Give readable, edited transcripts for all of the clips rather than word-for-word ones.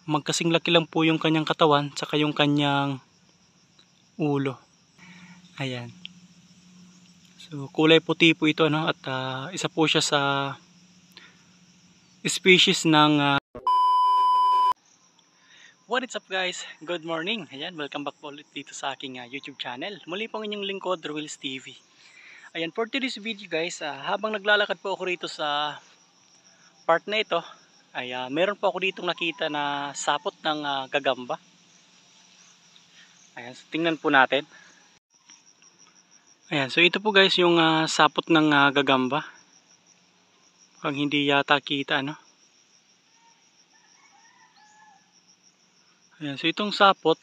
magkasing laki lang po yung kanyang katawan saka yung kanyang ulo. Ayan. So kulay puti po ito, no? At isa po siya sa species ng What is up guys? Good morning. Ayan, welcome back po ulit dito sa aking YouTube channel. Muli po ang inyong lingkod, Ruels TV. Ayan, for today's video guys, habang naglalakad po ako rito sa part na ito, ay meron po ako dito nakita na sapot ng gagamba. Ayan, so tingnan po natin. Ayan, so ito po guys yung sapot ng gagamba. Pag hindi yata kita, no? Ayan, so itong sapot,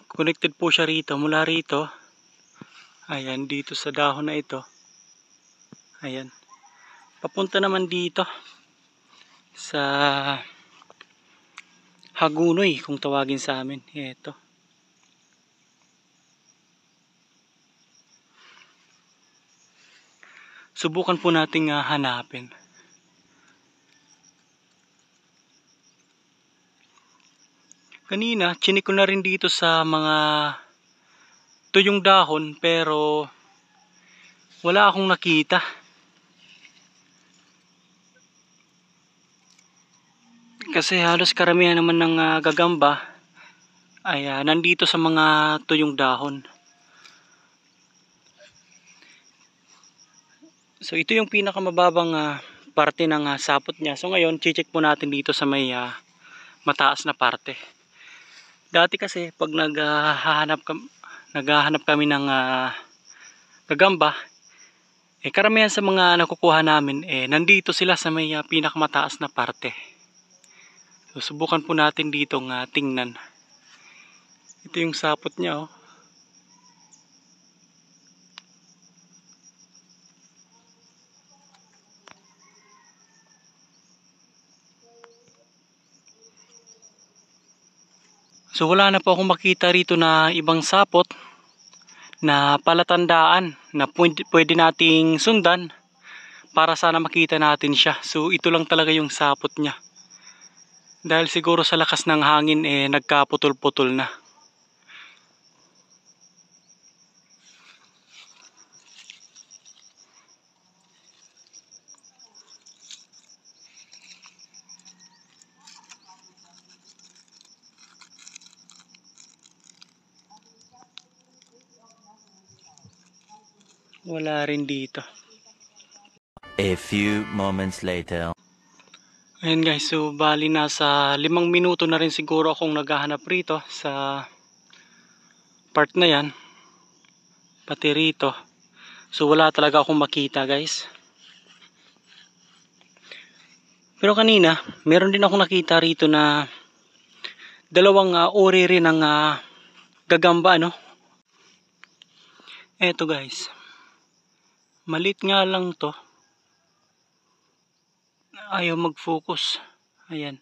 connected po siya rito, mula rito. Ayan, dito sa dahon na ito. Ayan. Papunta naman dito sa Hagunoy kung tawagin sa amin. Ito. Subukan po nating hanapin. Kanina, chinik ko na rin dito sa mga tuyong dahon pero wala akong nakita. Kasi halos karamihan naman ng gagamba ay nandito sa mga tuyong dahon. So ito yung pinakamababang parte ng sapot niya. So ngayon, check po natin dito sa may mataas na parte. Dati kasi pag naghahanap kami ng gagamba, karamihan sa mga nakukuha namin nandito sila sa may pinakamataas na parte. So subukan po natin dito tingnan. Ito yung sapot niya, oh. So wala na po akong makita rito na ibang sapot na palatandaan na pwede nating sundan para sana makita natin siya. So ito lang talaga yung sapot niya. Dahil siguro sa lakas ng hangin nagkaputol-putol na. Wala rin dito. A few moments later. Ayan guys, so bali nasa 5 minuto na rin siguro akong naghahanap rito sa part na yan. Pati rito. So wala talaga akong makita guys. Pero kanina, meron din akong nakita rito na dalawang uri rin ng gagamba, no? Eto guys. Malit nga lang to. Ayaw mag-focus. Ayan.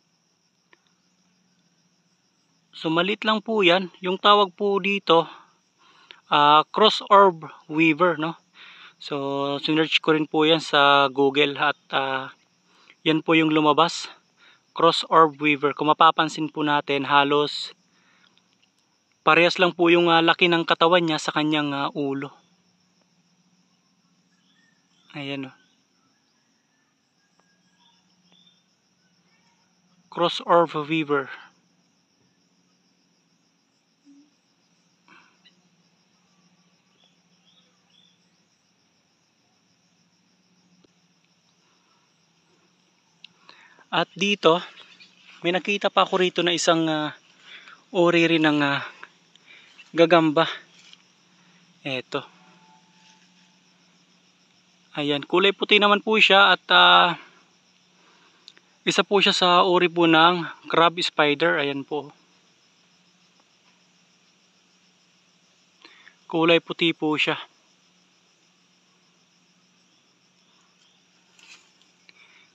So malit lang po yan. Yung tawag po dito, cross orb weaver, no? So sinearch ko rin po yan sa Google at yan po yung lumabas. Cross orb weaver. Kung mapapansin po natin, halos parehas lang po yung laki ng katawan niya sa kanyang ulo. Ayan, oh. Cross orb weaver. At dito, may nakita pa ako rito na isang uri rin ng gagamba. Eto. Ayan, kulay puti naman po siya at isa po siya sa uri po ng crab spider. Ayan po. Kulay puti po siya.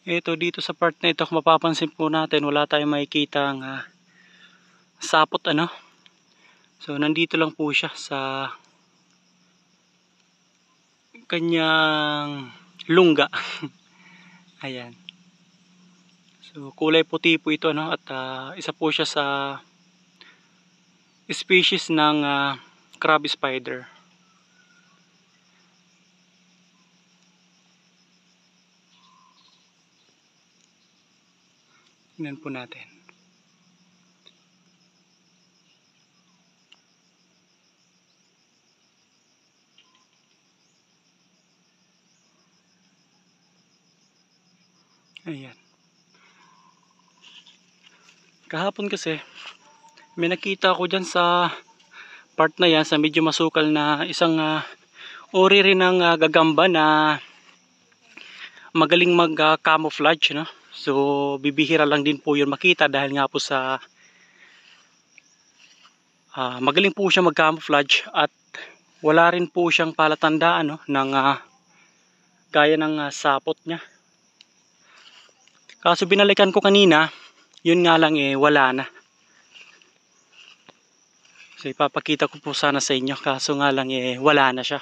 Ito dito sa part na ito, kung mapapansin po natin, wala tayong makikita ang sapot, ano. So nandito lang po siya sa kanyang lungga. Ayan. So kulay puti po ito, no? At isa po siya sa species ng crab spider. Tingnan po natin. Ayan. Kahapon kasi may nakita ako dyan sa part na yan, sa medyo masukal na isang uri rin ng gagamba na magaling mag camouflage, no? So bibihira lang din po yun makita dahil nga po sa magaling po siya mag camouflage at wala rin po siyang palatandaan, no, ng gaya ng sapot niya. Kaso binalikan ko kanina, yun nga lang wala na. So ipapakita ko po sana sa inyo, kaso nga lang wala na siya.